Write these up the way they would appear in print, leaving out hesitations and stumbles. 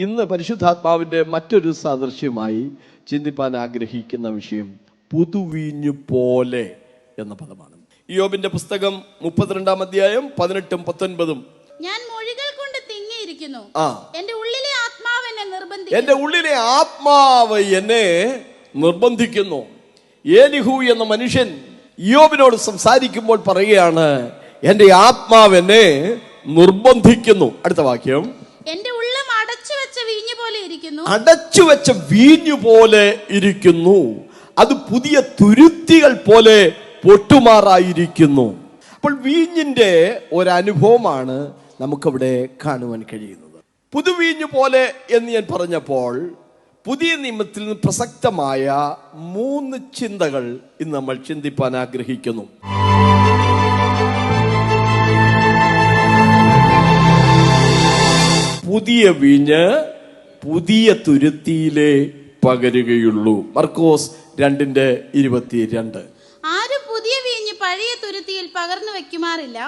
ഇന്ന് പരിശുദ്ധാത്മാവിൻ്റെ മറ്റൊരു സാദൃശ്യമായി ചിന്തിപ്പാൻ ആഗ്രഹിക്കുന്ന വിഷയം പുതുവീഞ്ഞു പോലെ എന്ന പദമാണ്. ഇയ്യോബിന്റെ പുസ്തകം 32 അധ്യായം 18ഉം 19ഉം. ഞാൻ മൊഴികൾ കൊണ്ട് തിങ്ങിയിരിക്കുന്നു, എന്റെ ഉള്ളിലെ ആത്മാവ് എന്നെ നിർബന്ധിക്കുന്നു. ഏലിഹു എന്ന മനുഷ്യൻ ഇയ്യോബിനോട് സംസാരിക്കുമ്പോൾ പറയുകയാണ്, എന്റെ ആത്മാവ് എന്നെ നിർബന്ധിക്കുന്നു. അടുത്ത വാക്യം, എന്റെ ഉള്ളം അടച്ചുവെച്ച വീഞ്ഞു പോലെ ഇരിക്കുന്നു. അടച്ചുവെച്ച വീഞ്ഞു പോലെ ഇരിക്കുന്നു, അത് പുതിയ തുരുത്തികൾ പോലെ പൊട്ടുമാറായിരിക്കുന്നു. അപ്പോൾ വീഞ്ഞിന്റെ ഒരനുഭവമാണ് നമുക്കവിടെ കാണുവാൻ കഴിയുന്നത്. പുതുവീഞ്ഞു പോലെ എന്ന് ഞാൻ പറഞ്ഞപ്പോൾ പുതിയ നിയമത്തിൽ നിന്ന് പ്രസക്തമായ 3 ചിന്തകൾ ഇന്ന് നമ്മൾ ചിന്തിപ്പാൻ ആഗ്രഹിക്കുന്നു. പുതിയ വീഞ്ഞ് പുതിയ തുരുത്തിയിലെ പകരുകയുള്ളൂ. മർക്കോസ് 2:22. ആരും പുതിയ വീഞ്ഞ് പഴയ തുരുത്തിയിൽ പകർന്നു വെക്കുമാറില്ല.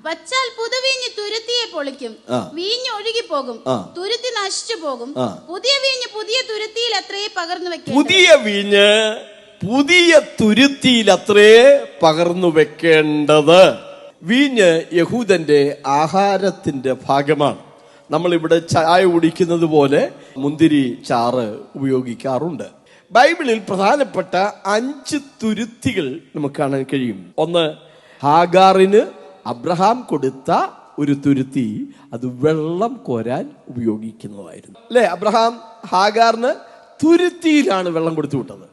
വച്ചാൽ പുതുവീഞ്ഞ് തുരുത്തിയെ പൊളിക്കും, വീഞ്ഞ് ഒഴുകിപ്പോകും, തുരുത്തി നശിച്ചു പോകും. പുതിയ വീഞ്ഞ് പുതിയ തുരുത്തിയിൽ അത്രേ പകർന്നു വെക്കും. പുതിയ വീഞ്ഞ് പുതിയ തുരുത്തിയിൽ അത്രേ പകർന്നു വെക്കേണ്ടത്. വീഞ്ഞ് യഹൂദന്റെ ആഹാരത്തിന്റെ ഭാഗമാണ്. നമ്മളിവിടെ ചായ കുടിക്കുന്നത് പോലെ മുന്തിരി ചാറ് ഉപയോഗിക്കാറുണ്ട്. ബൈബിളിൽ പ്രധാനപ്പെട്ട 5 തുരുത്തികൾ നമുക്ക് കാണാൻ കഴിയും. ഒന്ന്, ഹാഗാറിന് അബ്രഹാം കൊടുത്ത ഒരു തുരുത്തി, അത് വെള്ളം കോരാൻ ഉപയോഗിക്കുന്നതായിരുന്നു. അല്ലെ, അബ്രഹാം ഹാഗാറിന് തുരുത്തിയിലാണ് വെള്ളം കൊടുത്തു വിട്ടത്.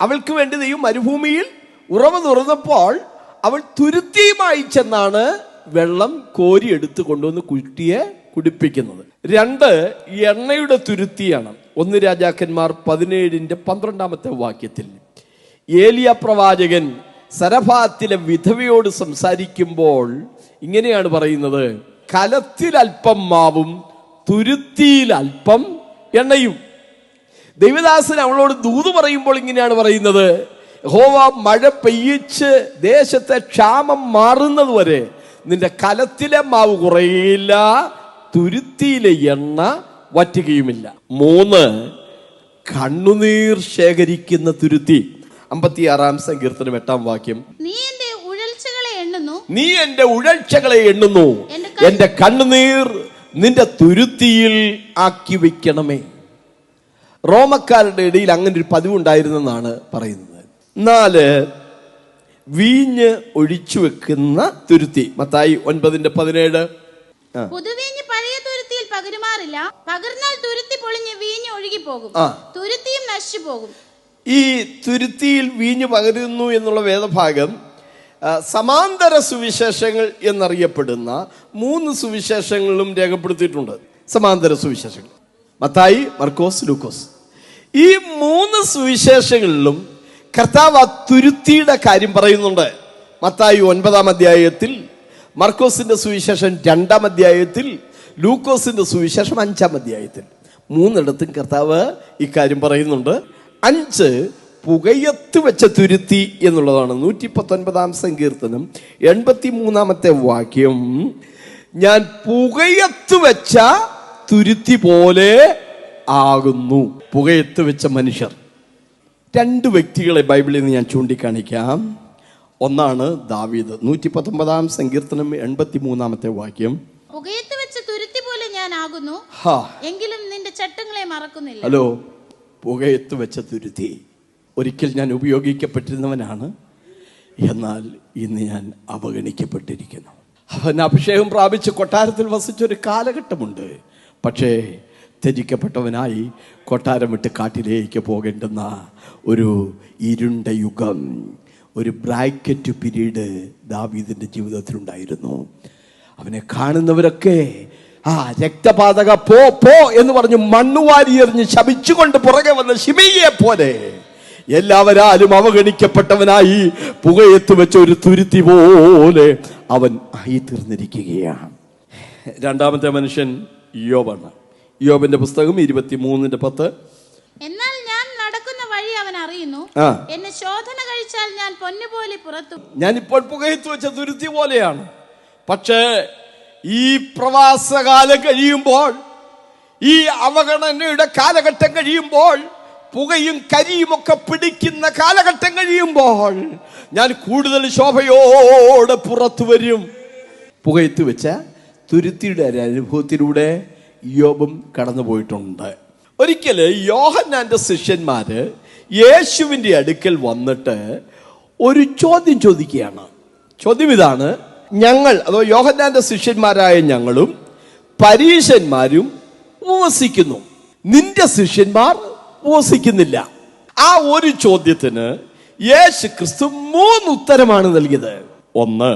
അവൾക്ക് വേണ്ടി ദൈവം മരുഭൂമിയിൽ ഉറവ തുറന്നപ്പോൾ അവൾ തുരുത്തിയുമായി ചെന്നാണ് വെള്ളം കോരി എടുത്തു കൊണ്ടുവന്ന് കുട്ടിയെ കുടിപ്പിക്കുന്നത്. 2, എണ്ണയുടെ തുരുത്തിയാണ്. 1 രാജാക്കന്മാർ 17:12 വാക്യത്തിൽ ഏലിയ പ്രവാചകൻ സരഫാത്തിലെ വിധവയോട് സംസാരിക്കുമ്പോൾ ഇങ്ങനെയാണ് പറയുന്നത്, കലത്തിൽ അല്പം മാവും തുരുത്തിയിൽ അല്പം എണ്ണയും. ദൈവദാസൻ അവളോട് ദൂത് പറയുമ്പോൾ ഇങ്ങനെയാണ് പറയുന്നത്, യഹോവ മഴ പെയ്യിച്ച് ദേശത്തെ ക്ഷാമം മാറുന്നത് വരെ നിന്റെ കലത്തിലെ മാവ് കുറയില്ല, തുരുത്തിയിലെ എണ്ണ വറ്റുകയുമില്ല. 3, കണ്ണുനീർ ശേഖരിക്കുന്ന തുരുത്തി. 56 സങ്കീർത്തനം 8 വാക്യം, നീ എന്റെ ഉഴൽച്ചകളെ എണ്ണുന്നു, എന്റെ കണ്ണുനീർ നിന്റെ തുരുത്തിയിൽ ആക്കി വെക്കണമേ. റോമക്കാരുടെ ഇടയിൽ അങ്ങനെ ഒരു പതിവുണ്ടായിരുന്നെന്നാണ് പറയുന്നത്. 4, വീഞ്ഞ് ഒഴിച്ചു വെക്കുന്ന തുരുത്തി. മത്തായി 9:17. പുതുവീഞ്ഞ് പഴയ തുരുത്തിയിൽ പകരുമാറില്ല, പകർന്നാൽ തുരുത്തി പൊളിഞ്ഞ് വീഞ്ഞ് ഒഴുകിപ്പോകും, തുരുത്തിയും നശിച്ചു പോകും. ഈ തുരുത്തിയിൽ വീഞ്ഞ് പകരുന്നു എന്നുള്ള വേദഭാഗം സമാന്തര സുവിശേഷങ്ങൾ എന്നറിയപ്പെടുന്ന 3 സുവിശേഷങ്ങളിലും രേഖപ്പെടുത്തിയിട്ടുണ്ട്. സമാന്തര സുവിശേഷങ്ങൾ മത്തായി, മർക്കോസ്, ലൂക്കോസ്. ഈ 3 സുവിശേഷങ്ങളിലും കർത്താവ് ആ തുരുത്തിയുടെ കാര്യം പറയുന്നുണ്ട്. മത്തായി 9 അധ്യായത്തിൽ, മർക്കോസിന്റെ സുവിശേഷം 2 അധ്യായത്തിൽ, ലൂക്കോസിന്റെ സുവിശേഷം 5 അധ്യായത്തിൽ. 3 കർത്താവ് ഇക്കാര്യം പറയുന്നുണ്ട്. 5, പുകയത്ത് വെച്ച തുരുത്തി എന്നുള്ളതാണ്. 119 സങ്കീർത്തനം 83 വാക്യം, ഞാൻ പുകയത്ത് വെച്ച തുരുത്തി പോലെ ആകുന്നു. പുകയത്ത് വെച്ച മനുഷ്യർ. 2 വ്യക്തികളെ ബൈബിളിൽ നിന്ന് ഞാൻ ചൂണ്ടിക്കാണിക്കാം. ഒന്നാണ് ദാവീദ്. 119 സങ്കീർത്തനം 83 വാക്യം, പുകയത്ത് വെച്ച തുരുത്തി പോലെ ഞാൻ ആകുന്നു, എങ്കിലും നിന്റെ ചട്ടങ്ങളെ മറക്കുന്നില്ല. ഹലോ, പുകയത്ത് വെച്ച തുരുത്തി. ഒരിക്കൽ ഞാൻ ഉപയോഗിക്കപ്പെട്ടിരുന്നവനാണ്, എന്നാൽ ഇന്ന് ഞാൻ അവഗണിക്കപ്പെട്ടിരിക്കുന്നു. അവൻ അഭിഷേകം പ്രാപിച്ച് കൊട്ടാരത്തിൽ വസിച്ചൊരു കാലഘട്ടമുണ്ട്. പക്ഷേ ത്യജിക്കപ്പെട്ടവനായി കൊട്ടാരം വിട്ട് കാട്ടിലേക്ക് പോകേണ്ടുന്ന ഒരു ഇരുണ്ട യുഗം, ഒരു ബ്രാക്കറ്റ് പീരീഡ് ദാവീദിന്റെ ജീവിതത്തിലുണ്ടായിരുന്നു. അവനെ കാണുന്നവരൊക്കെ രക്തപാതക പോ പോ എന്ന് പറഞ്ഞ് മണ്ണുവാരി എറിഞ്ഞ് ശപിച്ചുകൊണ്ട് പുറകെ വന്ന ശിമയിയെ പോലെ എല്ലാവരാലും അവഗണിക്കപ്പെട്ടവനായി പുകയത്ത് വെച്ച ഒരു തുരുത്തി പോലെ അവൻ ആയി തീർന്നിരിക്കുകയാണ്. 2 മനുഷ്യൻ ഇയ്യോബാണ്. ഇയ്യോബിന്റെ പുസ്തകം 23:10, എന്നാൽ ഞാൻ നടക്കുന്ന വഴി അവൻ അറിയുന്നു, എന്നെ ശോധന കഴിച്ചാൽ ഞാൻ പൊന്നുപോലെ പുറത്തു. ഞാൻ ഇപ്പോൾ പുകയത്ത് വെച്ച തുരുത്തി പോലെയാണ്. പക്ഷേ ഈ പ്രവാസകാലം കഴിയുമ്പോൾ ഈ അവഗണനയുടെ കാലഘട്ടം കഴിയുമ്പോൾ, പുകയും കരിയും ഒക്കെ പിടിക്കുന്ന കാലഘട്ടം കഴിയുമ്പോൾ ഞാൻ കൂടുതൽ ശോഭയോടെ പുറത്തു വരും. പുകയത്ത് വെച്ച തുരുത്തിയുടെ ഒരു അനുഭവത്തിലൂടെ യോബും കടന്നു പോയിട്ടുണ്ട്. ഒരിക്കല് യോഹന്നാന്റെ ശിഷ്യന്മാര് യേശുവിന്റെ അടുക്കൽ വന്നിട്ട് ഒരു ചോദ്യം ചോദിക്കുകയാണ്. ചോദ്യം ഇതാണ്: ഞങ്ങൾ, അതോ യോഹന്നാന്റെ ശിഷ്യന്മാരായ ഞങ്ങളും പരീശന്മാരും ഉപവസിക്കുന്നു, നിന്റെ ശിഷ്യന്മാർ ഉപവസിക്കുന്നില്ല. ആ ഒരു ചോദ്യത്തിന് യേശു ക്രിസ്തു 3 ഉത്തരമാണ് നൽകിയത്. ഒന്ന്,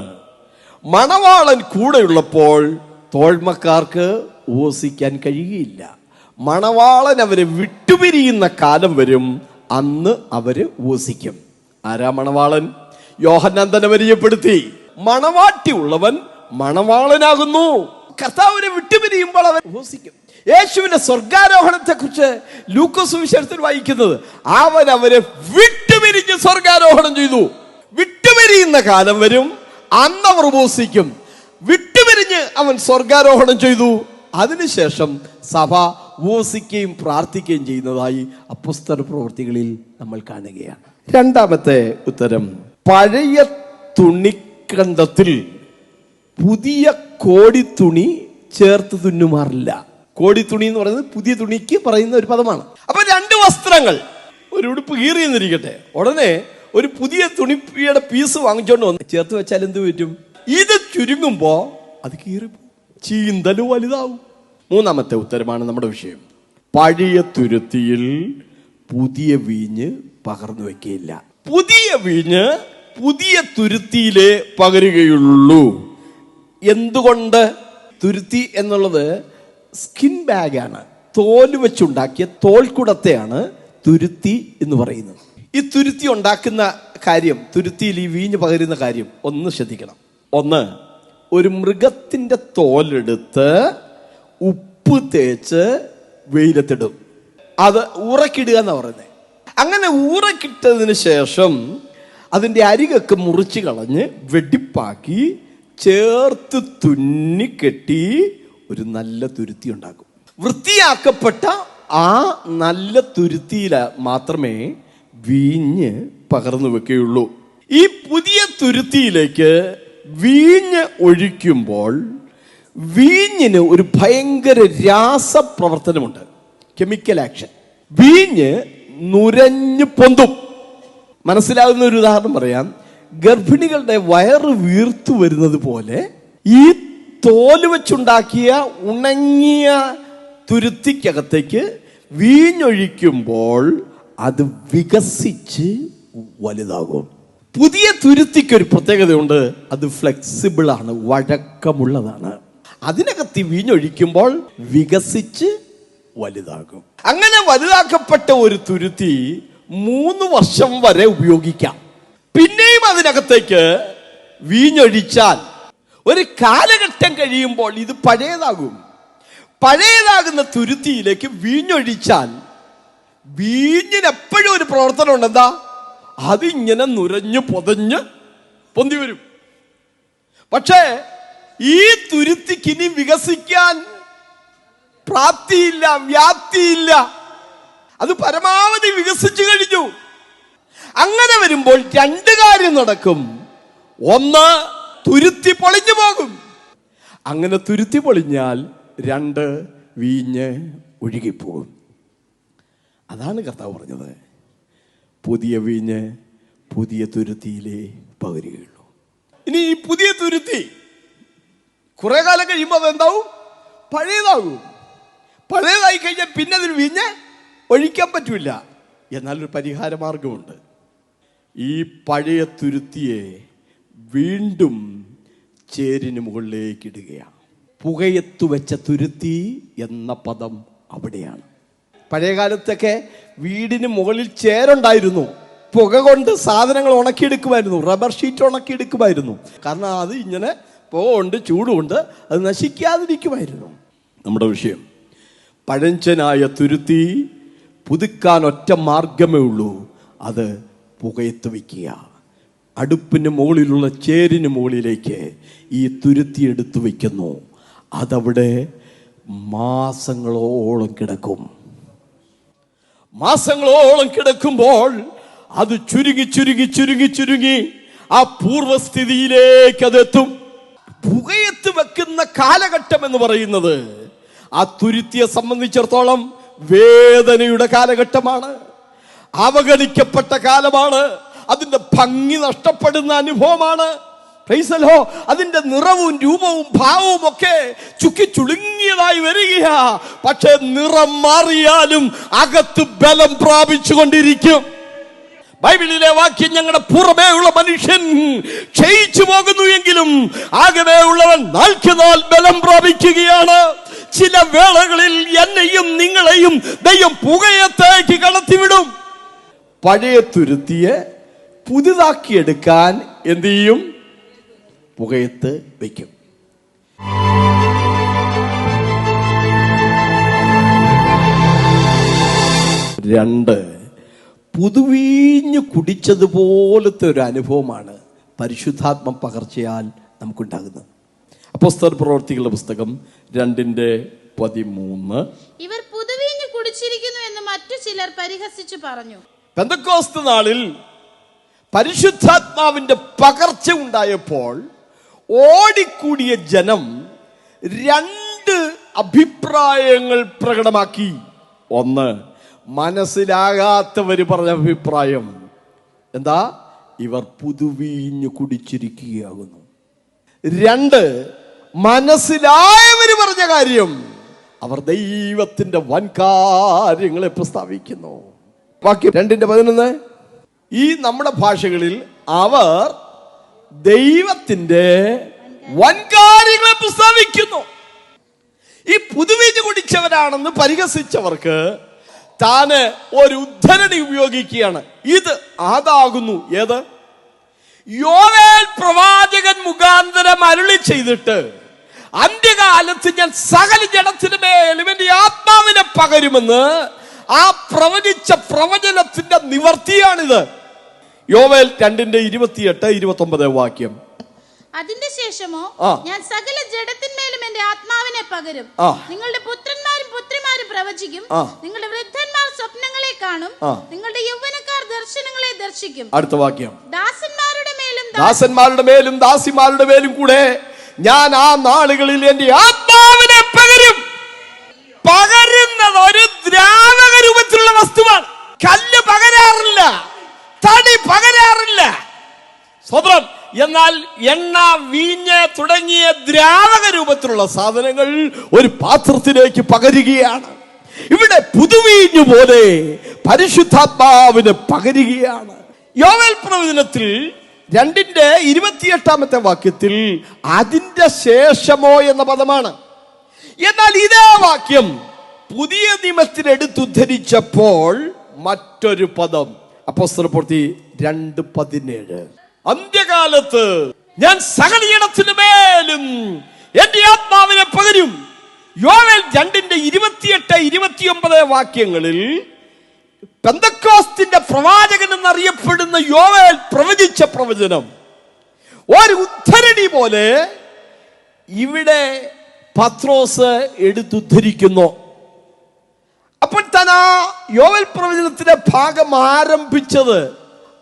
മണവാളൻ കൂടെയുള്ളപ്പോൾ തോഴ്മക്കാർക്ക് ഉപവസിക്കാൻ കഴിയുകയില്ല. മണവാളൻ അവരെ വിട്ടുപിരിയുന്ന കാലം വരും, അന്ന് അവര് ഉപവസിക്കും. ആരാ മണവാളൻ? യോഹന്നാൻ തന്നെ പരിചയപ്പെടുത്തി. മണവാട്ടി ഉള്ളവൻ മണവാളനാകുന്നു. കർത്താവിനെ വിട്ടുപിരിയുമ്പോൾ അവൻ ഉപവസിക്കും. യേശുവിന്റെ സ്വർഗാരോഹണത്തെ കുറിച്ച് ലൂക്കോസ് സുവിശേഷത്തിൽ വായിക്കുന്നത്, അവൻ അവരെ വിട്ടുപിരിഞ്ഞ് സ്വർഗാരോഹണം ചെയ്തു. വിട്ടുപിരിയുന്ന കാലം വരും, അന്ന് അവർ ഉപവസിക്കും. വിട്ടുപിരിഞ്ഞ് അവൻ സ്വർഗാരോഹണം ചെയ്തു. അതിനുശേഷം സഭ ഉപവസിക്കുകയും പ്രാർത്ഥിക്കുകയും ചെയ്യുന്നതായി അപ്പോസ്തല പ്രവൃത്തികളിൽ നമ്മൾ കാണുകയാണ്. രണ്ടാമത്തെ ഉത്തരം, പഴയ തുണിക്കണ്ടത്തിൽ പുതിയ കോടിത്തുണി ചേർത്ത് തുന്നുമാറില്ല. കോടിത്തുണി എന്ന് പറയുന്നത് പുതിയ തുണിക്ക് പറയുന്ന ഒരു പദമാണ്. അപ്പൊ 2 വസ്ത്രങ്ങൾ, ഒരു ഉടുപ്പ് കീറിയെന്നിരിക്കട്ടെ, ഉടനെ ഒരു പുതിയ തുണിയുടെ പീസ് വാങ്ങിച്ചോണ്ട് വന്ന് ചേർത്ത് വെച്ചാൽ എന്ത് പറ്റും? ഇത് ചുരുങ്ങുമ്പോ അത് കീറിപ്പോ, ചീന്തല് വലുതാവും. മൂന്നാമത്തെ ഉത്തരമാണ് നമ്മുടെ വിഷയം. പഴയ തുരുത്തിയിൽ പുതിയ വീഞ്ഞ് പകർന്നു വെക്കുകയില്ല. പുതിയ വീഞ്ഞ് പുതിയ തുരുത്തിയിലേ പകരുകയുള്ളൂ. എന്തുകൊണ്ട്? തുരുത്തി എന്നുള്ളത് സ്കിൻ ബാഗാണ്. തോല് വെച്ചുണ്ടാക്കിയ തോൽക്കുടത്തെയാണ് തുരുത്തി എന്ന് പറയുന്നത്. ഈ തുരുത്തി ഉണ്ടാക്കുന്ന കാര്യം, തുരുത്തിയിൽ ഈ വീഞ്ഞ് പകരുന്ന കാര്യം ഒന്ന് ശ്രദ്ധിക്കണം. ഒന്ന്, ഒരു മൃഗത്തിന്റെ തോലെടുത്ത് ഉപ്പ് തേച്ച് വെയിലത്തിടും. അത് ഊറക്കിടുക എന്നാ പറയുന്നത്. അങ്ങനെ ഊറക്കിട്ടതിന് ശേഷം അതിൻ്റെ അരികൊക്കെ മുറിച്ച് കളഞ്ഞ് വെടിപ്പാക്കി ചേർത്ത് തുന്നിക്കെട്ടി ഒരു നല്ല തുരുത്തി ഉണ്ടാക്കും. വൃത്തിയാക്കപ്പെട്ട ആ നല്ല തുരുത്തിയിൽ മാത്രമേ വീഞ്ഞ് പകർന്നു വെക്കുകയുള്ളൂ. ഈ പുതിയ തുരുത്തിയിലേക്ക് വീഞ്ഞ് ഒഴിക്കുമ്പോൾ വീഞ്ഞിന് ഒരു ഭയങ്കര രാസപ്രവർത്തനമുണ്ട്, കെമിക്കൽ ആക്ഷൻ. വീഞ്ഞ് നുരഞ്ഞു പൊന്തും. മനസ്സിലാകുന്ന ഒരു ഉദാഹരണം പറയാം. ഗർഭിണികളുടെ വയറ് വീർത്തു വരുന്നത് പോലെ ഈ തോല് വെച്ചുണ്ടാക്കിയ ഉണങ്ങിയ തുരുത്തിക്കകത്തേക്ക് വീഞ്ഞൊഴിക്കുമ്പോൾ അത് വികസിച്ച് വലുതാകും. പുതിയ തുരുത്തിക്ക് ഒരു പ്രത്യേകതയുണ്ട്, അത് ഫ്ലെക്സിബിൾ ആണ്, വഴക്കമുള്ളതാണ്. അതിനകത്ത് വീഞ്ഞൊഴിക്കുമ്പോൾ വികസിച്ച് വലുതാകും. അങ്ങനെ വലുതാക്കപ്പെട്ട ഒരു തുരുത്തി 3 വർഷം വരെ ഉപയോഗിക്കാം. പിന്നെയും അതിനകത്തേക്ക് വീഞ്ഞൊഴിച്ചാൽ ഒരു കാലഘട്ടം കഴിയുമ്പോൾ ഇത് പഴയതാകും. പഴയതാകുന്ന തുരുത്തിയിലേക്ക് വീഞ്ഞൊഴിച്ചാൽ വീഞ്ഞിന് എപ്പോഴും ഒരു പ്രവർത്തനം ഉണ്ട്. എന്താ? അതിങ്ങനെ നുരഞ്ഞു പൊതഞ്ഞ് പൊന്തി വരും. പക്ഷേ ഈ തുരുത്തിക്ക് ഇനി വികസിക്കാൻ പ്രാപ്തിയില്ല, വ്യാപ്തിയില്ല. അത് പരമാവധി വികസിച്ചു കഴിഞ്ഞു. അങ്ങനെ വരുമ്പോൾ 2 കാര്യം നടക്കും. ഒന്ന്, തുരുത്തി പൊളിഞ്ഞു പോകും. അങ്ങനെ തുരുത്തി പൊളിഞ്ഞാൽ 2, വീഞ്ഞ് ഒഴുകിപ്പോകും. അതാണ് കർത്താവ് പറഞ്ഞത്, പുതിയ വീഞ്ഞ് പുതിയ തുരുത്തിയിലേ പകരുകയുള്ളൂ. ഇനി ഈ പുതിയ തുരുത്തി കുറെ കാലം കഴിയുമ്പോൾ അതെന്താവും? പഴയതാകും. പഴയതായി കഴിഞ്ഞാൽ പിന്നെ അതിൽ വീഞ്ഞ് ഒഴിക്കാൻ പറ്റില്ല. എന്നാൽ ഒരു പരിഹാര മാർഗമുണ്ട്. ഈ പഴയ തുരുത്തിയെ വീണ്ടും ചേരിന് മുകളിലേക്ക് ഇടുകയാണ്. പുകയത്തു വെച്ച തുരുത്തി എന്ന പദം അവിടെയാണ്. പഴയ കാലത്തൊക്കെ വീടിന് മുകളിൽ ചേരുണ്ടായിരുന്നു. പുക കൊണ്ട് സാധനങ്ങൾ ഉണക്കിയെടുക്കുമായിരുന്നു, റബ്ബർ ഷീറ്റ് ഉണക്കിയെടുക്കുമായിരുന്നു. കാരണം അത് ഇങ്ങനെ പുക കൊണ്ട്, ചൂടുകൊണ്ട് അത് നശിക്കാതിരിക്കുമായിരുന്നു. നമ്മുടെ വിഷയം, പഴഞ്ചനായ തുരുത്തി പുതുക്കാൻ ഒറ്റ മാർഗമേ ഉള്ളൂ, അത് പുകയത്ത് വയ്ക്കുക. അടുപ്പിന് മുകളിലുള്ള ചേരിന് മുകളിലേക്ക് ഈ തുരുത്തി എടുത്തു വയ്ക്കുന്നു. അതവിടെ മാസങ്ങളോളം കിടക്കും. മാസങ്ങളോളം കിടക്കുമ്പോൾ അത് ചുരുങ്ങി ചുരുങ്ങി ചുരുങ്ങി ചുരുങ്ങി ആ പൂർവസ്ഥിതിയിലേക്ക് അതെത്തും. പുകയത്ത് വെക്കുന്ന കാലഘട്ടം എന്ന് പറയുന്നത് ആ തുരുത്തിയെ സംബന്ധിച്ചിടത്തോളം വേദനയുടെ കാലഘട്ടമാണ്, അവഗണിക്കപ്പെട്ട കാലമാണ്, അതിന്റെ ഭംഗി നഷ്ടപ്പെടുന്ന അനുഭവമാണ്. അതിന്റെ നിറവും രൂപവും ഭാവവും ഒക്കെ ചുക്കി ചുളുങ്ങിയതായി വരികയാ. പക്ഷെ നിറം മാറിയാലും അകത്ത് ബലം പ്രാപിച്ചുകൊണ്ടിരിക്കും. ബൈബിളിലെ വാക്യം ഞങ്ങളുടെ പുറമേ ഉള്ള മനുഷ്യൻ ക്ഷയിച്ചു പോകുന്നു എങ്കിലും ആകമേ ഉള്ളവൻ നാൾക്കുനാൾ ബലം പ്രാപിക്കുകയാണ്. ചില വേളകളിൽ എന്നെയും നിങ്ങളെയും ദൈവം പുകയത്തേക്ക് കടത്തിവിടും. പഴയ തുരുത്തിയെ പുതുതാക്കിയെടുക്കാൻ എന്ത് ചെയ്യും? പുകയത്ത് വയ്ക്കും. രണ്ട്, പുതുവീഞ്ഞ് കുടിച്ചതുപോലത്തെ ഒരു അനുഭവമാണ് പരിശുദ്ധാത്മ പകർച്ചയാൽ നമുക്കുണ്ടാകുന്നത്. അപ്പോസ്തല പ്രവൃത്തികളുടെ പുസ്തകം 2:13. ഇവർ പുതുവീഞ്ഞ് കുടിച്ചിരിക്കുന്നു എന്ന് മറ്റു ചിലർ പരിഹസിച്ചു പറഞ്ഞു. പെന്തക്കോസ്ത് നാളിൽ പരിശുദ്ധാത്മാവിന്റെ പകർച്ച ഉണ്ടായപ്പോൾ ഓടിക്കൂടിയ ജനം 2 അഭിപ്രായങ്ങൾ പ്രകടമാക്കി. ഒന്ന്, മനസ്സിലാകാത്തവര് പറഞ്ഞ അഭിപ്രായം എന്താ? ഇവർ പുതുവീഞ്ഞ് കുടിച്ചിരിക്കുകയാകുന്നു. 2, മനസ്സിലായവര് പറഞ്ഞ കാര്യം, അവർ ദൈവത്തിന്റെ വൻകാര്യങ്ങളെ പ്രസ്താവിക്കുന്നു. വാക്യം 2:11. ഈ നമ്മുടെ ഭാഷകളിൽ അവർ ദൈവത്തിന്റെ വൻകാര്യങ്ങളെ പ്രസ്താവിക്കുന്നു. ഈ പുതുവീഞ്ഞ് കുടിച്ചവരാണെന്ന് പരിഹസിച്ചവർക്ക് താന് ഒരു ഉദ്ധരണി ഉപയോഗിക്കുകയാണ്. ഇത് അതാകുന്നു. ഏത്? യോവേൽ പ്രവാചകൻ മുഖാന്തരം അരുളി ചെയ്തിട്ട് അന്ത്യകാലത്ത് ഞാൻ സകല ജഡത്തിനു മേലും എന്റെ ആത്മാവിനെ പകരുമെന്ന് ആ പ്രവചിച്ച പ്രവചനത്തിന്റെ നിവർത്തിയാണിത്. യോവേൽ 2:28-29 വാക്യം. അതിന്റെ ശേഷമോ ഞാൻ സകല ജഡത്തിന്മേലും എന്റെ ആത്മാവിനെ പകരും. നിങ്ങളുടെ പുത്രന്മാരും പുത്രിമാരും പ്രവചിക്കും. നിങ്ങളുടെ വൃദ്ധന്മാർ സ്വപ്നങ്ങളെ കാണും. നിങ്ങളുടെ യൗവനക്കാർ ദർശനങ്ങളെ ദർശിക്കും. അടുത്ത വാക്യം. ദാസന്മാരുടെ മേലും ദാസിമാരുടെ മേലും കൂടെ ഞാൻ ആ നാളുകളിൽ എന്റെ ആത്മാവിനെ പകരും. പകരുന്നത് ഒരു ദ്രാവക രൂപത്തിലുള്ള വസ്തുവാണ്. കല്ല് പകരാറില്ല, തടി പകരാറില്ല. സ്വതന്ത്രം. എന്നാൽ എണ്ണ, വീഞ്ഞ് തുടങ്ങിയ ദ്രാവക രൂപത്തിലുള്ള സാധനങ്ങൾ ഒരു പാത്രത്തിലേക്ക് പകരുകയാണ്. ഇവിടെ പുതുവീഞ്ഞു പോലെ പരിശുദ്ധാത്മാവിന് പകരുകയാണ്. യോവേൽ പ്രവചനത്തിൽ 2:28 വാക്യത്തിൽ അതിന്റെ ശേഷമോ എന്ന പദമാണ്. എന്നാൽ ഇതേ വാക്യം പുതിയ നിയമത്തിൽ എടുത്തുദ്ധരിച്ചപ്പോൾ മറ്റൊരു പദം. അപ്പോസ്തല പ്രവൃത്തി 2:17. അന്ത്യകാലത്ത് ഞാൻ സകല ജഡത്തിനു മേലും എന്റെ ആത്മാവിനെ പകരും. യോവേൽ 2:28-29 വാക്യങ്ങളിൽ പെന്തക്കോസ്തിന്റെ പ്രവാചകൻ എന്നറിയപ്പെടുന്ന യോവേൽ പ്രവചിച്ച പ്രവചനം ഒരു ഉദ്ധരണി പോലെ ഇവിടെ പത്രോസ് എടുത്തുദ്ധരിക്കുന്നു. അപ്പോൾ തന്നെ യോവേൽ പ്രവചനത്തിന്റെ ഭാഗം ആരംഭിച്ചത്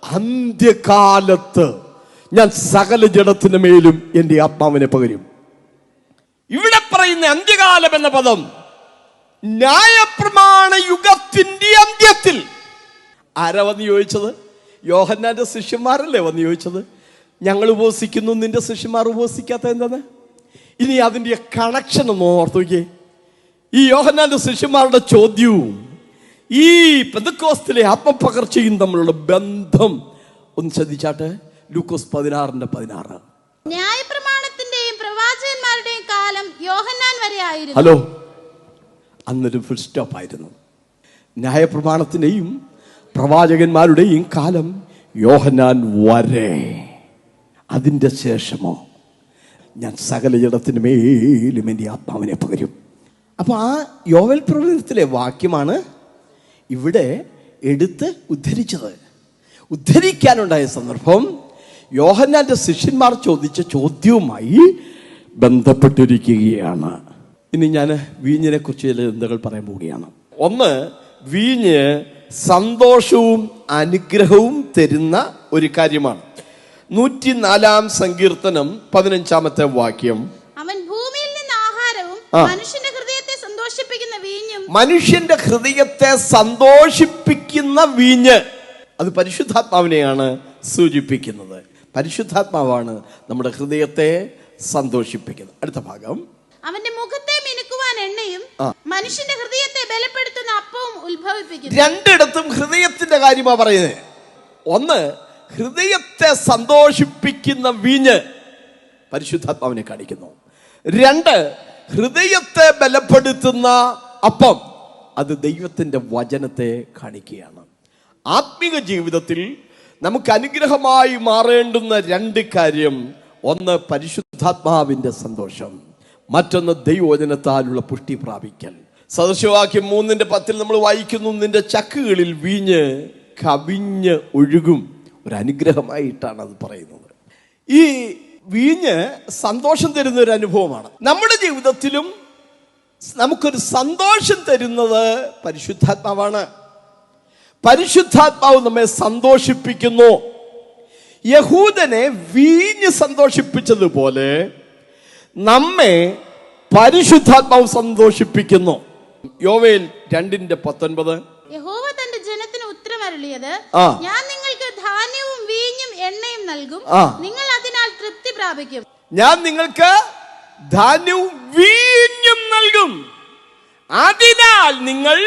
അന്ത്യകാലത്ത് ഞാൻ സകല ജഡത്തിനു മേലും എന്റെ ആത്മാവിനെ പകരും. ഇവിടെ പറയുന്ന അന്ത്യകാലം എന്ന പദം ന്യായപ്രമാണ യുഗത്തിന്റെ അന്ത്യത്തിൽ. ആരാ വന്ന് ചോദിച്ചത്? യോഹന്നാന്റെ ശിഷ്യന്മാരല്ലേ വന്ന് ചോദിച്ചത്. ഞങ്ങൾ ഉപവസിക്കുന്നു, നിന്റെ ശിഷ്യന്മാർ ഉപവസിക്കാത്ത എന്താണ്? ഇനി അതിന്റെ കണക്ഷൻ ഒന്ന് ഓർത്തു നോക്കിയേ. ഈ യോഹന്നാന്റെ ശിഷ്യന്മാരുടെ ചോദ്യവും ഈ പെന്തക്കോസ്തിലെ ആത്മപകർച്ചയും തമ്മിലുള്ള ബന്ധം ഒന്ന് ശ്രദ്ധിച്ചാട്ടെ. ലൂക്കോസ് 16:16. ന്യായപ്രമാണത്തിന്റെയും പ്രവാചകന്മാരുടെയും കാലം യോഹന്നാൻ വരെ ആയിരുന്നു. ഹലോ, അന്നൊരു ഫുൾ സ്റ്റോപ്പ് ആയിരുന്നു. ന്യായപ്രമാണത്തിന്റെയും പ്രവാചകന്മാരുടെയും കാലം യോഹന്നാൻ വരെ. അതിന്റെ ശേഷമോ ഞാൻ സകല ജഡത്തിനു മേലും എന്റെ ആത്മാവിനെ പകരും. അപ്പൊ ആ യോവേൽ പ്രവചനത്തിലെ വാക്യമാണ് ഇവിടെ എടുത്ത് ഉദ്ധരിച്ചത്. ഉദ്ധരിക്കാനുണ്ടായ സന്ദർഭം യോഹന്നാന്റെ ശിഷ്യന്മാർ ചോദിച്ച ചോദ്യവുമായി ബന്ധപ്പെട്ടിരിക്കുകയാണ്. ഇനി ഞാൻ വീഞ്ഞിനെ കുറിച്ച് ചില ചിന്തകൾ പറയാൻ പോവുകയാണ്. ഒന്ന്, വീഞ്ഞ് സന്തോഷവും അനുഗ്രഹവും തരുന്ന ഒരു കാര്യമാണ്. 104 സങ്കീർത്തനം 15 വാക്യം, അവൻ ഭൂമിയിൽ നിന്ന് ആഹാരവും മനുഷ്യന്റെ ഹൃദയത്തെ സന്തോഷിപ്പിക്കുന്ന വീഞ്ഞും. മനുഷ്യന്റെ ഹൃദയത്തെ സന്തോഷിപ്പിക്കുന്ന വീഞ്ഞ്, അത് പരിശുദ്ധാത്മാവിനെയാണ് സൂചിപ്പിക്കുന്നത്. പരിശുദ്ധാത്മാവാണ് നമ്മുടെ ഹൃദയത്തെ സന്തോഷിപ്പിക്കുന്നത്. അടുത്ത ഭാഗം, അവന്റെ മുഖത്തെ മിനുക്കുവാൻ എണ്ണയും മനുഷ്യന്റെ ഹൃദയത്തെ ബലപ്പെടുത്തുന്ന അപ്പവും ഉത്ഭവിപ്പിക്കുന്നു. രണ്ടിടത്തും ഹൃദയത്തിന്റെ കാര്യമാണ് പറയുന്നത്. ഒന്ന്, ഹൃദയത്തെ സന്തോഷിപ്പിക്കുന്ന വീഞ്ഞ് പരിശുദ്ധാത്മാവിനെ കാണിക്കുന്നു. രണ്ട്, ഹൃദയത്തെ ബലപ്പെടുത്തുന്ന അപ്പം, അത് ദൈവത്തിന്റെ വചനത്തെ കാണിക്കുകയാണ്. ആത്മീക ജീവിതത്തിൽ നമുക്ക് അനുഗ്രഹമായി മാറേണ്ടുന്ന രണ്ട് കാര്യം, ഒന്ന് പരിശുദ്ധാത്മാവിന്റെ സന്തോഷം, മറ്റൊന്ന് ദൈവവചനത്താലുള്ള പുഷ്ടി പ്രാപിക്കൽ. സദൃശവാക്യം 3:10 നമ്മൾ വായിക്കുന്നു, നിന്റെ ചക്കുകളിൽ വീഞ്ഞ് കവിഞ്ഞ് ഒഴുകും. ഒരു അനുഗ്രഹമായിട്ടാണ് അത് പറയുന്നത്. ഈ വീഞ്ഞ് സന്തോഷം തരുന്ന ഒരു അനുഭവമാണ്. നമ്മുടെ ജീവിതത്തിലും നമുക്കൊരു സന്തോഷം തരുന്നത് പരിശുദ്ധാത്മാവാണ്. പരിശുദ്ധാത്മാവ് നമ്മെ സന്തോഷിപ്പിക്കുന്നു. യഹൂദനെ വീഞ്ഞ് സന്തോഷിപ്പിച്ചതുപോലെ നമ്മെ പരിശുദ്ധാത്മാവ് സന്തോഷിപ്പിക്കുന്നു. യോവേൽ 2:19, യഹോവ തന്റെ ജനത്തിന് ഉത്തരമരുളിയത്, ഞാൻ നിങ്ങൾക്ക് ധാന്യവും വീഞ്ഞും എണ്ണയും നൽകും, നിങ്ങൾ അതിനാൽ തൃപ്തി പ്രാപിക്കും. ഞാൻ നിങ്ങൾക്ക് ധാന്യവും വീഞ്ഞും നൽകും, അതിനാൽ നിങ്ങൾ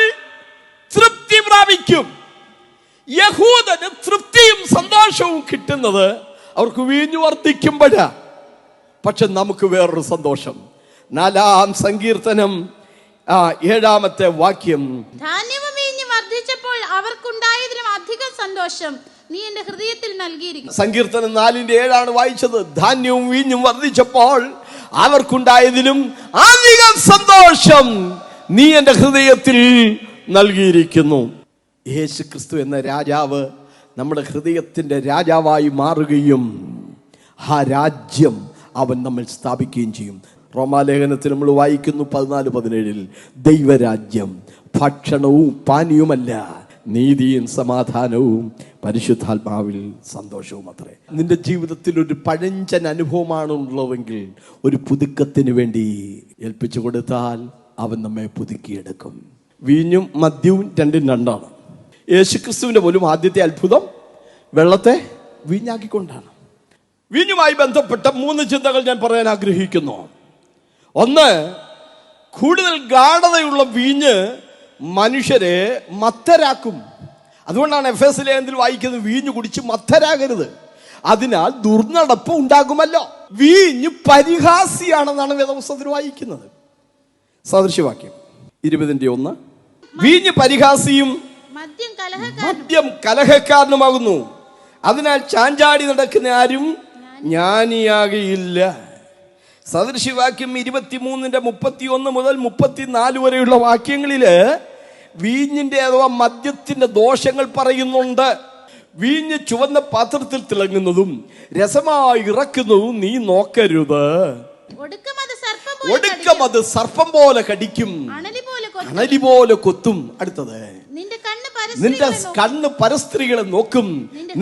തൃപ്തി പ്രാപിക്കും. യഹൂദന് തൃപ്തിയും സന്തോഷവും കിട്ടുന്നത് അവർക്ക് വീഞ്ഞു വർദ്ധിക്കുമ്പോഴാ. പക്ഷെ നമുക്ക് വേറൊരു സന്തോഷം. 4 സങ്കീർത്തനം 7 വാക്യം, ധാന്യവും വീഞ്ഞും വർദ്ധിച്ചപ്പോൾ അവർക്കുണ്ടായതിനും അധികം സന്തോഷം നീ എന്റെ ഹൃദയത്തിൽ നൽകിയിരിക്കും. സങ്കീർത്തനം 4:7 വായിച്ചത്. ധാന്യവും വീഞ്ഞും വർദ്ധിച്ചപ്പോൾ അവർക്കുണ്ടായതിലും അധികം സന്തോഷം നീ എന്റെ ഹൃദയത്തിൽ നൽകിയിരിക്കുന്നു. യേശു ക്രിസ്തു എന്ന രാജാവ് നമ്മുടെ ഹൃദയത്തിന്റെ രാജാവായി മാറുകയും ആ രാജ്യം അവൻ നമ്മൾ സ്ഥാപിക്കുകയും ചെയ്യും. റോമാലേഖനത്തിൽ നമ്മൾ വായിക്കുന്നു 14:17, ദൈവരാജ്യം ഭക്ഷണവും പാനീയവുമല്ല, നീതിയും സമാധാനവും പരിശുദ്ധാത്മാവിൽ സന്തോഷവും അത്രേ. നിന്റെ ജീവിതത്തിൽ ഒരു പഴഞ്ചൻ അനുഭവമാണ് ഉള്ളതെങ്കിൽ ഒരു പുതുക്കത്തിന് വേണ്ടി ഏൽപ്പിച്ചു കൊടുത്താൽ അവൻ നമ്മെ പുതുക്കിയെടുക്കും. വീഞ്ഞും മദ്യവും രണ്ടും രണ്ടാണ്. യേശുക്രിസ്തുവിന്റെ പോലും ആദ്യത്തെ അത്ഭുതം വെള്ളത്തെ വീഞ്ഞാക്കിക്കൊണ്ടാണ്. വീഞ്ഞുമായി ബന്ധപ്പെട്ട 3 ചിന്തകൾ ഞാൻ പറയാൻ ആഗ്രഹിക്കുന്നു. ഒന്ന്, കൂടുതൽ ഗാഢതയുള്ള വീഞ്ഞ് മനുഷ്യരെ മത്തരാക്കും. അതുകൊണ്ടാണ് എഫേസ്യ ലേഖനത്തിൽ വായിക്കുന്നത്, വീഞ്ഞു കുടിച്ച് മത്തരാകരുത്, അതിനാൽ ദുർനടപ്പ് ഉണ്ടാകുമല്ലോ. വീഞ്ഞ് പരിഹാസിയാണെന്നാണ് വേദപുസ്തകത്തിൽ വായിക്കുന്നത്. സദൃശവാക്യം 20:1, വീഞ്ഞ് പരിഹാസിയും മദ്യം കലഹക്കാരനുമാകുന്നു, അതിനാൽ ചാഞ്ചാടി നടക്കുന്ന ആരും ജ്ഞാനിയാകയില്ല. സദൃശവാക്യം 23:31 മുതൽ 34 വരെയുള്ള വാക്യങ്ങളില് വീഞ്ഞിന്റെ അഥവാ മദ്യത്തിന്റെ ദോഷങ്ങൾ പറയുന്നുണ്ട്. വീഞ്ഞ് ചുവന്ന പാത്രത്തിൽ തിളങ്ങുന്നതും രസമായി ഇറക്കുന്നതും നീ നോക്കരുത്, ഒടുക്കം അത് സർപ്പം പോലെ കടിക്കും, അണലി പോലെ കൊത്തും. അടുത്തത്, നിന്റെ കണ്ണ് പരസ്ത്രീകളെ നോക്കും,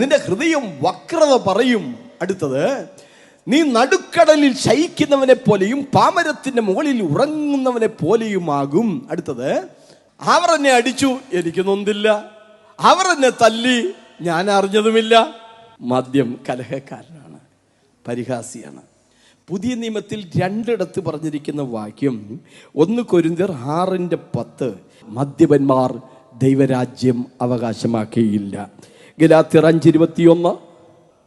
നിന്റെ ഹൃദയം വക്രത പറയും. അടുത്തത്, നീ നടുക്കടലിൽ ശയിക്കുന്നവനെ പോലെയും പാമരത്തിന്റെ മുകളിൽ ഉറങ്ങുന്നവനെ പോലെയുമാകും. അടുത്തത്, അവർ എന്നെ അടിച്ചു, എനിക്ക് നൊന്തില്ല, അവർ എന്നെ തല്ലി, ഞാൻ അറിഞ്ഞതുമില്ല. മദ്യം കലഹക്കാരനാണ്, പരിഹാസിയാണ്. പുതിയ നിയമത്തിൽ 2 പറഞ്ഞിരിക്കുന്ന വാക്യം 1 കൊരിന്ത്യർ 6:10, മദ്യപന്മാർ ദൈവരാജ്യം അവകാശമാക്കിയില്ല. ഗലാത്യർ 5:21,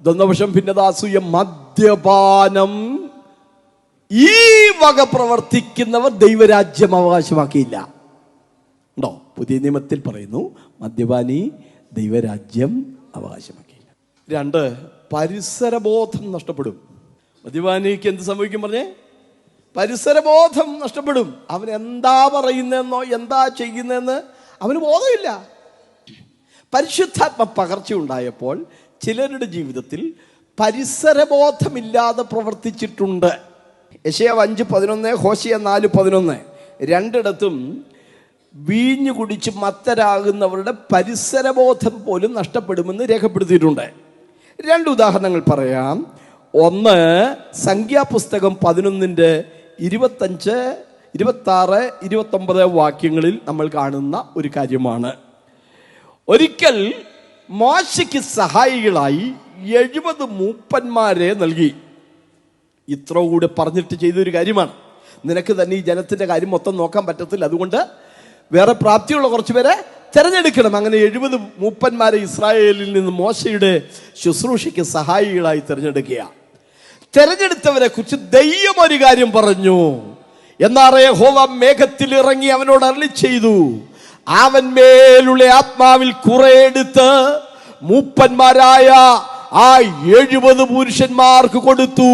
ദോഷവും ഭിന്നതാസൂയ മദ്യപാനം ഈ വക പ്രവർത്തിക്കുന്നവർ ദൈവരാജ്യം അവകാശമാക്കിയില്ല. ഉണ്ടോ? പുതിയ നിയമത്തിൽ പറയുന്നു മദ്യപാനി ദൈവരാജ്യം അവകാശമാക്കിയില്ല. 2, പരിസരബോധം നഷ്ടപ്പെടും. മദ്യപാനിക്ക് എന്ത് സംഭവിക്കും പറഞ്ഞേ? പരിസരബോധം നഷ്ടപ്പെടും. അവൻ എന്താ പറയുന്നതെന്നോ എന്താ ചെയ്യുന്നതെന്ന് അവന് ബോധമില്ല. പരിശുദ്ധാത്മ പകർച്ച ഉണ്ടായപ്പോൾ ചിലരുടെ ജീവിതത്തിൽ പരിസരബോധമില്ലാതെ പ്രവർത്തിച്ചിട്ടുണ്ട്. യെശയ്യാവ് 5:11, ഹോശിയ 4:11, രണ്ടിടത്തും വീഞ്ഞു കുടിച്ച് മത്തരാകുന്നവരുടെ പരിസരബോധം പോലും നഷ്ടപ്പെടുമെന്ന് രേഖപ്പെടുത്തിയിട്ടുണ്ട്. 2 ഉദാഹരണങ്ങൾ പറയാം. ഒന്ന്, സംഖ്യാപുസ്തകം 11:25, 26, 29 വാക്യങ്ങളിൽ നമ്മൾ കാണുന്ന ഒരു കാര്യമാണ്. ഒരിക്കൽ മോശയ്ക്ക് സഹായികളായി 70 മൂപ്പന്മാരെ നൽകി. ഇത്ര കൂടെ പറഞ്ഞിട്ട് ചെയ്തൊരു കാര്യമാണ്. നിനക്ക് തന്നെ ഈ ജനത്തിന്റെ കാര്യം മൊത്തം നോക്കാൻ പറ്റത്തില്ല, അതുകൊണ്ട് വേറെ പ്രാപ്തിയുള്ള കുറച്ച് പേരെ തെരഞ്ഞെടുക്കണം. അങ്ങനെ 70 മൂപ്പന്മാരെ ഇസ്രായേലിൽ നിന്ന് മോശയുടെ ശുശ്രൂഷയ്ക്ക് സഹായികളായി തെരഞ്ഞെടുക്കുക. തെരഞ്ഞെടുത്തവരെ കുറിച്ച് ദൈവം ഒരു കാര്യം പറഞ്ഞു. എന്നാൽ യഹോവ മേഘത്തിൽ ഇറങ്ങി അവനോട് അരുളി ചെയ്തു, അവൻ മേലുള്ള ആത്മാവിൽ കുറെ എടുത്ത് മൂപ്പന്മാരായ ആ 70 പുരുഷന്മാർക്ക് കൊടുത്തു.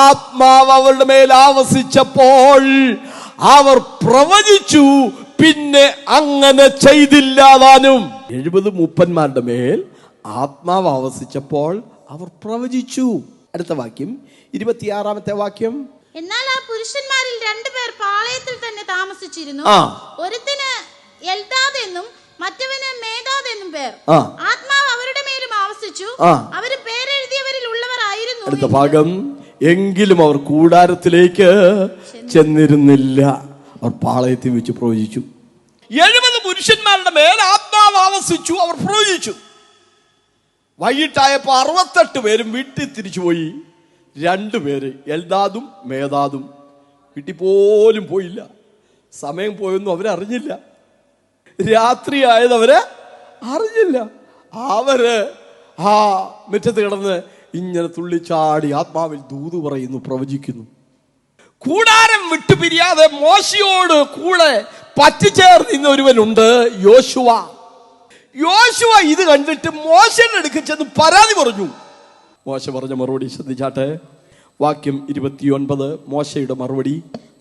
ആത്മാവ് അവരുടെ മേൽ ആവസിച്ചപ്പോൾ അവർ പ്രവചിച്ചു. പിന്നെ അങ്ങനെ ചെയ്തില്ലാതാനും. 70 മൂപ്പന്മാരുടെ മേൽ ആത്മാവ് ആവസിച്ചപ്പോൾ അവർ പ്രവചിച്ചു. അടുത്ത വാക്യം, 26-ാമത്തെ വാക്യം. എന്നാൽ ആ പുരുഷന്മാരിൽ 2 പേർ പാളയത്തിൽ തന്നെ താമസിച്ചിരുന്നു. ഒരുത്തിന് എൽദാദ് എന്നും മറ്റവന് മേദാദ് എന്നും പേർ. ആത്മാവ് അവരുടെ മേലും ആവസിച്ചു. അവര് പേരെഴുതിയവരിൽ ഉള്ളവരായിരുന്നു. അടുത്ത ഭാഗം, എങ്കിലും അവർ കൂടാരത്തിലേക്ക് ചെന്നിരുന്നില്ല, അവർ പാളയത്തിൽ വെച്ച് പ്രവചിച്ചു. 70 പുരുഷന്മാരുടെ മേൽ ആത്മാവ് ആവസിച്ചു, അവർ പ്രവചിച്ചു. വൈകിട്ടായപ്പോ 68 പേരും വീട്ടിൽ തിരിച്ചുപോയി. 2 പേര്, എൽദാദും മേദാദും, വീട്ടിൽ പോലും പോയില്ല. സമയം പോയൊന്നും അവരറിഞ്ഞില്ല. രാത്രി ആയത് അവര് അറിഞ്ഞില്ല. അവര് ആ മുറ്റത്ത് കിടന്ന് ഇങ്ങനെ തുള്ളിച്ചാടി ആത്മാവിൽ ദൂത് പറയുന്നു, പ്രവചിക്കുന്നു. കൂടാരം വിട്ടുപിരിയാതെ മോശയോട് കൂടെ പറ്റിച്ചേർന്ന് ഒരുവനുണ്ട്, യോശുവ. യോശുവ ഇത് കണ്ടിട്ട് മോശയുടെ അടുക്കൽ ചെന്ന് പരാതി പറഞ്ഞു. മോശ പറഞ്ഞ മറുപടി ശ്രദ്ധിച്ചാട്ടെ. വാക്യം 29, മോശയുടെ മറുപടി.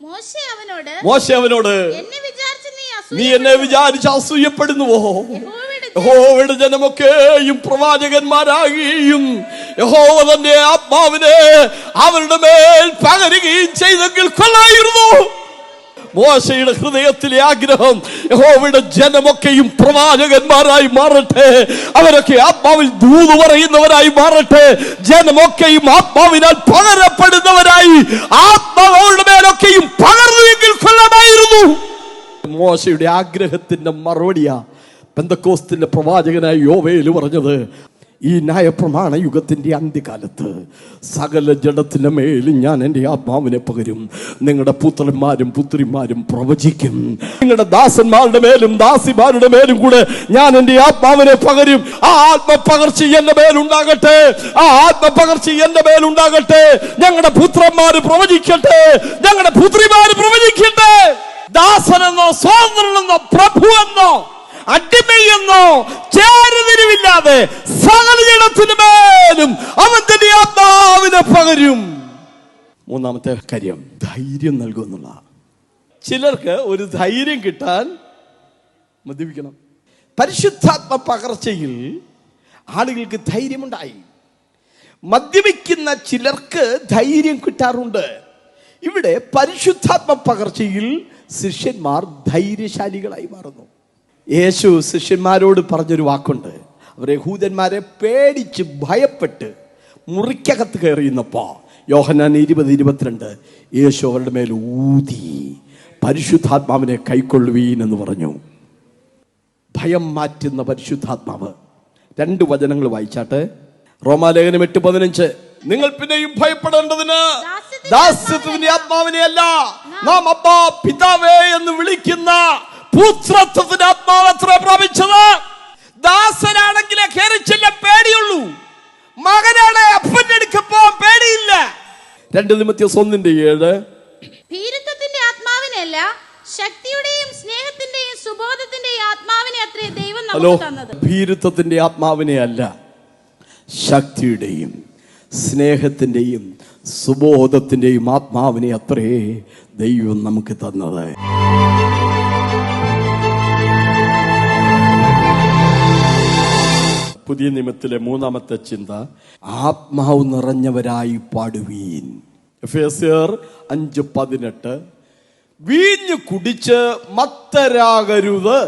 മോശ അവനോട്, നീ എന്നെ വിചാരിച്ച് അസൂയപ്പെടുന്നുവോ? യഹോവയുടെ ജനമൊക്കെയും പ്രവാചകന്മാരാകുകയും യഹോവ തന്റെ ആത്മാവിനെ അവരുടെ മേൽ പകരുകയും ചെയ്തെങ്കിൽ കൊള്ളായിരുന്നു. മോശയുടെ ഹൃദയത്തിലെ ആഗ്രഹം, യഹോവയുടെ ജനമൊക്കെയും പ്രവാചകന്മാരായി മാറട്ടെ, അവരൊക്കെ ആത്മാവിൽ ദൂത് പറയുന്നവരായി മാറട്ടെ, ജനമൊക്കെയും ആത്മാവിനാൽ പകരപ്പെടുന്നവരായി ആത്മാവ് അവരുടെ മേലൊക്കെയും പകർന്നുവെങ്കിൽ കൊള്ളാമായിരുന്നു. മോശയുടെ ആഗ്രഹത്തിന്റെ മറുപടിയാ പെന്തക്കോസ്തിന്റെ പ്രവാചകനായ യോവേൽ പറഞ്ഞത്. ഈ ന്യായപ്രമാണ യുഗത്തിന്റെ അന്ത്യകാലത്ത് സകല ജഡത്തിന്റെ മേലും ഞാൻ എൻ്റെ ആത്മാവിനെ പകരും. നിങ്ങളുടെ പുത്രന്മാരും പുത്രിമാരും പ്രവചിക്കും. നിങ്ങളുടെ ദാസന്മാരുടെ മേലും ദാസിമാരുടെ മേലും കൂടെ ഞാൻ എൻ്റെ ആത്മാവിനെ പകരും. ആ ആത്മപകർച്ച എന്റെ മേലുണ്ടാകട്ടെ, ആ ആത്മപകർച്ച എന്റെ മേലുണ്ടാകട്ടെ. ഞങ്ങളുടെ പുത്രന്മാര് പ്രവചിക്കട്ടെ, ഞങ്ങളുടെ പുത്രിമാര് പ്രവചിക്കട്ടെ. ദാസനെന്നോ സ്വതന്ത്രനെന്നോ പ്രഭുവെന്നോ അടിമയെന്നോ ചേരുതിരിവില്ലാതെ സകല ജഡത്തിനു മേലും അവൻ തന്റെ ആത്മാവിനെ പകരും. 3-ാമത്തെ കാര്യം, ധൈര്യം നൽകുന്നുള്ള. ചിലർക്ക് ഒരു ധൈര്യം കിട്ടാൻ മദ്യപിക്കണം. പരിശുദ്ധാത്മ പകർച്ചയിൽ ആളുകൾക്ക് ധൈര്യമുണ്ടായി. മദ്യപിക്കുന്ന ചിലർക്ക് ധൈര്യം കിട്ടാറുണ്ട്. ഇവിടെ പരിശുദ്ധാത്മ പകർച്ചയിൽ ശിഷ്യന്മാർ ധൈര്യശാലികളായി മാറുന്നു. യേശു ശിഷ്യന്മാരോട് പറഞ്ഞൊരു വാക്കുണ്ട്. അവർ യഹൂദന്മാരെ പേടിച്ച് ഭയപ്പെട്ട് മുറിക്കകത്ത് കയറിയുന്നപ്പോ യോഹന്നാൻ 20:22 യേശു അവരുടെ മേൽ ഊതി പരിശുദ്ധാത്മാവിനെ കൈക്കൊള്ളുവീൻ എന്ന് പറഞ്ഞു. ഭയം മാറ്റുന്ന പരിശുദ്ധാത്മാവ്. 2 വചനങ്ങൾ വായിച്ചാട്ടെ. റോമാലേഖനം 8:15, നിങ്ങൾ പിന്നെയും ഭയപ്പെടേണ്ടതിന് ദാസ്യത്തിന്റെ ആത്മാവിനെ അല്ല, നാം അബ്ബാ പിതാവേ എന്ന് വിളിക്കുന്ന പുത്രത്വത്തിന്റെ ആത്മാവ് അത്ര പ്രാപിച്ചത്. ദാസനാണെങ്കിലേ കയറിച്ചില്ല പേടിയുള്ളൂ, മകനാണ് അപ്പന്റെ അടുക്കപ്പോ പേടിയില്ല. 2 തിമോഥെയോസ് 1:7, ഭീരുത്വത്തിന്റെ ആത്മാവിനല്ല, ശക്തിയുടെയും സ്നേഹത്തിന്റെയും സുബോധത്തിന്റെയും ആത്മാവിനെ അത്രേ ദൈവം നമുക്ക് തന്നത്. ഭീരുത്വത്തിന്റെ ആത്മാവിനെ അല്ല, ശക്തിയുടെയും സ്നേഹത്തിന്റെയും സുബോധത്തിന്റെയും ആത്മാവിനെ അത്രേ ദൈവം നമുക്ക് തന്നത്. പുതിയ നിയമത്തിലെ 3-ാമത്തെ ചിന്ത, ആത്മാവ് നിറഞ്ഞവരായി പാടുവീൻ. എഫേസ്യർ 5:18, വീഞ്ഞു കുടിച്ച് മത്തരാകരുത്,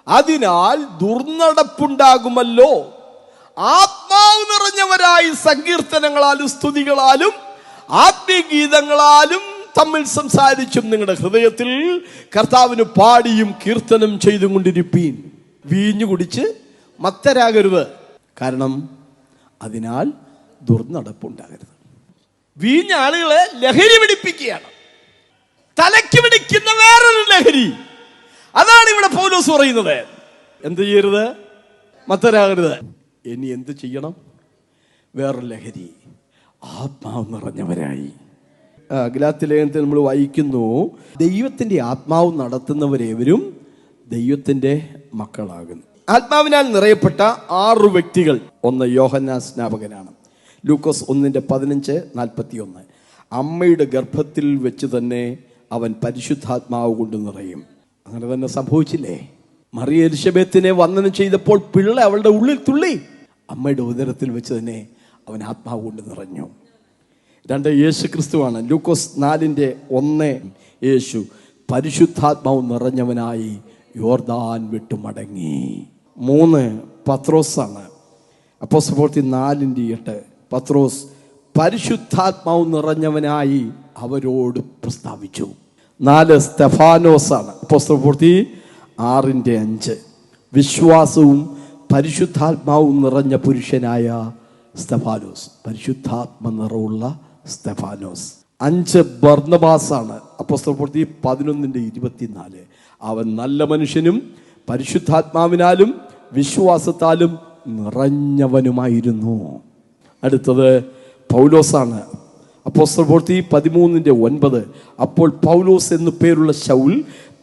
അതിനാൽ ദുർനടപ്പുണ്ടാകുമല്ലോ. ആത്മാവ് നിറഞ്ഞവരായി സങ്കീർത്തനങ്ങളാലും സ്തുതികളാലും ആത്മീയഗീതങ്ങളാലും തമ്മിൽ സംസാരിച്ചും നിങ്ങളുടെ ഹൃദയത്തിൽ കർത്താവിന് പാടിയും കീർത്തനം ചെയ്തും കൊണ്ടിരിപ്പീൻ. വീഞ്ഞു കുടിച്ച് മത്തരാകരുത്, കാരണം അതിനാൽ ദുർനടപ്പുണ്ടാകരുത്. വീഞ്ഞ് ആളുകളെ ലഹരി പിടിപ്പിക്കുകയാണ്. തലയ്ക്ക് പിടിക്കുന്ന വേറൊരു ലഹരി. അതാണ് ഇവിടെ പൗലോസ് പറയുന്നത്. എന്ത് ചെയ്യരുത്? മത്തരാകരുത്. ഇനി എന്ത് ചെയ്യണം? വേറൊരു ലഹരി, ആത്മാവ് നിറഞ്ഞവരായി. ഗലാത്യ ലേഖനത്തിൽ നമ്മൾ വായിക്കുന്നു, ദൈവത്തിന്റെ ആത്മാവ് നടത്തുന്നവരേവരും ദൈവത്തിന്റെ മക്കളാകുന്നു. ആത്മാവിനാൽ നിറയപ്പെട്ട 6 വ്യക്തികൾ. ഒന്ന് യോഹന്നാൻ സ്നാപകനാണ്. ലൂക്കോസ് 1:15-41. അമ്മയുടെ ഗർഭത്തിൽ വെച്ച് തന്നെ അവൻ പരിശുദ്ധാത്മാവ് കൊണ്ട് നിറയും. അങ്ങനെ തന്നെ സംഭവിച്ചില്ലേ? മറിയ എലിശബത്തിനെ വന്ദനം ചെയ്തപ്പോൾ പിള്ള അവളുടെ ഉള്ളിൽ തുള്ളി. അമ്മയുടെ ഉദരത്തിൽ വെച്ച് തന്നെ അവൻ ആത്മാവ് കൊണ്ട് നിറഞ്ഞു. 2 യേശു ക്രിസ്തുവാണ്. ലൂക്കോസ് 4:1. യേശു പരിശുദ്ധാത്മാവ് നിറഞ്ഞവനായി യോർദാൻ വിട്ടു മടങ്ങി. 3 പത്രോസാണ്. അപ്പോസ്തലപ്രവൃത്തി 4:8. പത്രോസ് പരിശുദ്ധാത്മാവ് നിറഞ്ഞവനായി അവരോട് പ്രസ്താവിച്ചു. 4 സ്തെഫാനോസാണ്. അപ്പോസ്തലപ്രവൃത്തി 6:5. വിശ്വാസവും പരിശുദ്ധാത്മാവും നിറഞ്ഞ പുരുഷനായ സ്തെഫാനോസ്, പരിശുദ്ധാത്മ നിറവുള്ള സ്തെഫാനോസ്. 5 ബർന്നബാസാണ്. അപ്പോസ്തലപ്രവൃത്തി 11:24. അവൻ നല്ല മനുഷ്യനും പരിശുദ്ധാത്മാവിനാലും വിശ്വാസത്താലും നിറഞ്ഞവനുമായിരുന്നു. അടുത്തത് പൗലോസാണ്. അപ്പോസ്തലപ്രവൃത്തി 13:9. അപ്പോൾ പൗലോസ് എന്നു പേരുള്ള ശൗൽ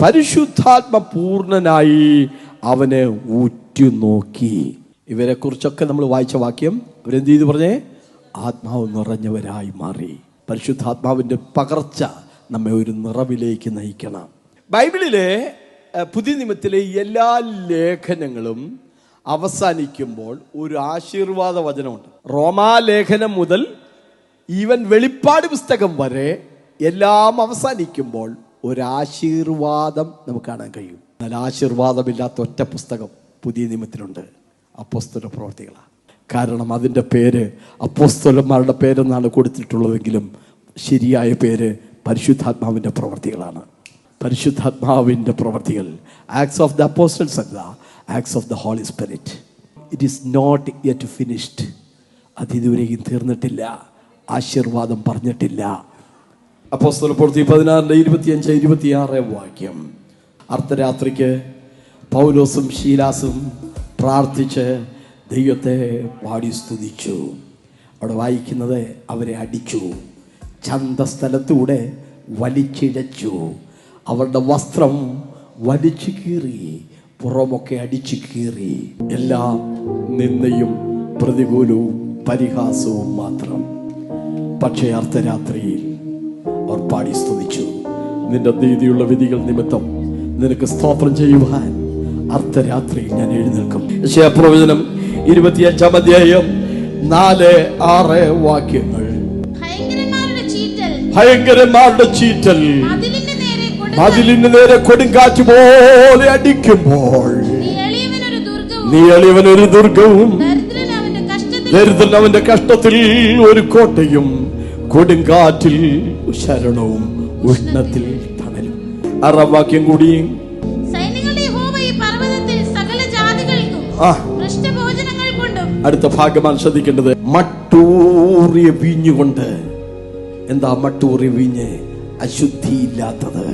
പരിശുദ്ധാത്മ പൂർണ്ണനായി അവനെ ഉറ്റുനോക്കി. ഇവരെ കുറിച്ചൊക്കെ നമ്മൾ വായിച്ച വാക്യം, അവരെന്ത് ചെയ്തു പറഞ്ഞേ? ആത്മാവ് നിറഞ്ഞവരായി മാറി. പരിശുദ്ധാത്മാവിന്റെ പകർച്ച നമ്മെ ഒരു നിറവിലേക്ക് നയിക്കണം. ബൈബിളിലെ പുതിയ നിയമത്തിലെ എല്ലാ ലേഖനങ്ങളും അവസാനിക്കുമ്പോൾ ഒരു ആശീർവാദ വചനമുണ്ട്. റോമാലേഖനം മുതൽ ഈവൻ വെളിപ്പാട് പുസ്തകം വരെ എല്ലാം അവസാനിക്കുമ്പോൾ ഒരു ആശീർവാദം നമുക്ക് കാണാൻ കഴിയും. എന്നാൽ ആശീർവാദമില്ലാത്ത ഒറ്റ പുസ്തകം പുതിയ നിയമത്തിലുണ്ട്, അപ്പോസ്തല പ്രവൃത്തികളാണ്. കാരണം അതിൻ്റെ പേര് അപ്പോസ്തലന്മാരുടെ പേരെന്നാണ് കൊടുത്തിട്ടുള്ളതെങ്കിലും ശരിയായ പേര് പരിശുദ്ധാത്മാവിൻ്റെ പ്രവൃത്തികളാണ്. പരിശുദ്ധാത്മാവിൻ്റെ പ്രവൃത്തികൾ. ആക്ട്സ് ഓഫ് ദ അപ്പോസ്റ്റൽസ് അല്ല, acts of the holy spirit. It is not yet finished. അത് ഇതുവരെയും തീർന്നിട്ടില്ല. ആശീർവാദം പറഞ്ഞിട്ടില്ല. അപ്പോസ്തലപ്രവൃത്തി 16:25-26 വാക്യം. അർദ്ധരാത്രിക്ക് പൗലോസും ശീലാസും പ്രാർത്ഥിച്ച് ദൈവത്തെ പാടി സ്തുതിച്ചു. അവിടെ വായിക്കുന്നത് അവരെ അടിച്ചു, ചന്തസ്ഥലത്തൂടെ വലിച്ചിഴച്ചു, അവരുടെ വസ്ത്രം വലിച്ചു കീറി, പുറമൊക്കെ അടിച്ചു കീറി. എല്ലാം നിന്ദയും പ്രതികൂലവും പരിഹാസവും മാത്രം. പക്ഷേ അർദ്ധരാത്രിയിൽ അവർ പാടി സ്തുതിച്ചു. നിന്റെ നീതിയുള്ള വിധികൾ നിമിത്തം നിനക്ക് സ്തോത്രം ചെയ്യുവാൻ അർദ്ധരാത്രിയിൽ ഞാൻ എഴുന്നേൽക്കും. യെശയ്യാപ്രവചനം 25-4-6 വാക്യങ്ങൾ. ഭയങ്കരന്മാരുടെ ചീറ്റൽ മതിലിന് നേരെ കൊടുങ്കാറ്റ് പോലെ അടിക്കുമ്പോൾ നീ എളിയവനൊരു ദുർഗവും ദരിദ്രൻ അവന്റെ കഷ്ടത്തിൽ ഒരു കോട്ടയും കൊടുങ്കാറ്റിൽ ശരണവും ഉഷ്ണത്തിൽ തണലും. 6 വാക്യം കൂടി. അടുത്ത ഭാഗമാണ് ശ്രദ്ധിക്കേണ്ടത്. മട്ടൂറിയ വീഞ്ഞുകൊണ്ട്. എന്താ മട്ടൂറിയ വീഞ്ഞ്? അശുദ്ധിയില്ലാത്തത്,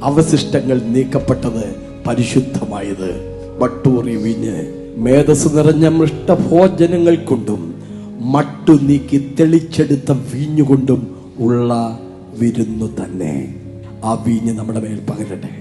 അവശിഷ്ടങ്ങൾ നീക്കപ്പെട്ടത്, പരിശുദ്ധമായത്. മട്ടൂറിയ വീഞ്ഞ് മേധസ് നിറഞ്ഞ മൃഷ്ടഭോജനങ്ങൾ കൊണ്ടും മട്ടു നീക്കി തെളിച്ചെടുത്ത വീഞ്ഞുകൊണ്ടും ഉള്ള വിരുന്നു തന്നെ. ആ വീഞ്ഞ് നമ്മുടെ മേൽ പകരട്ടെ.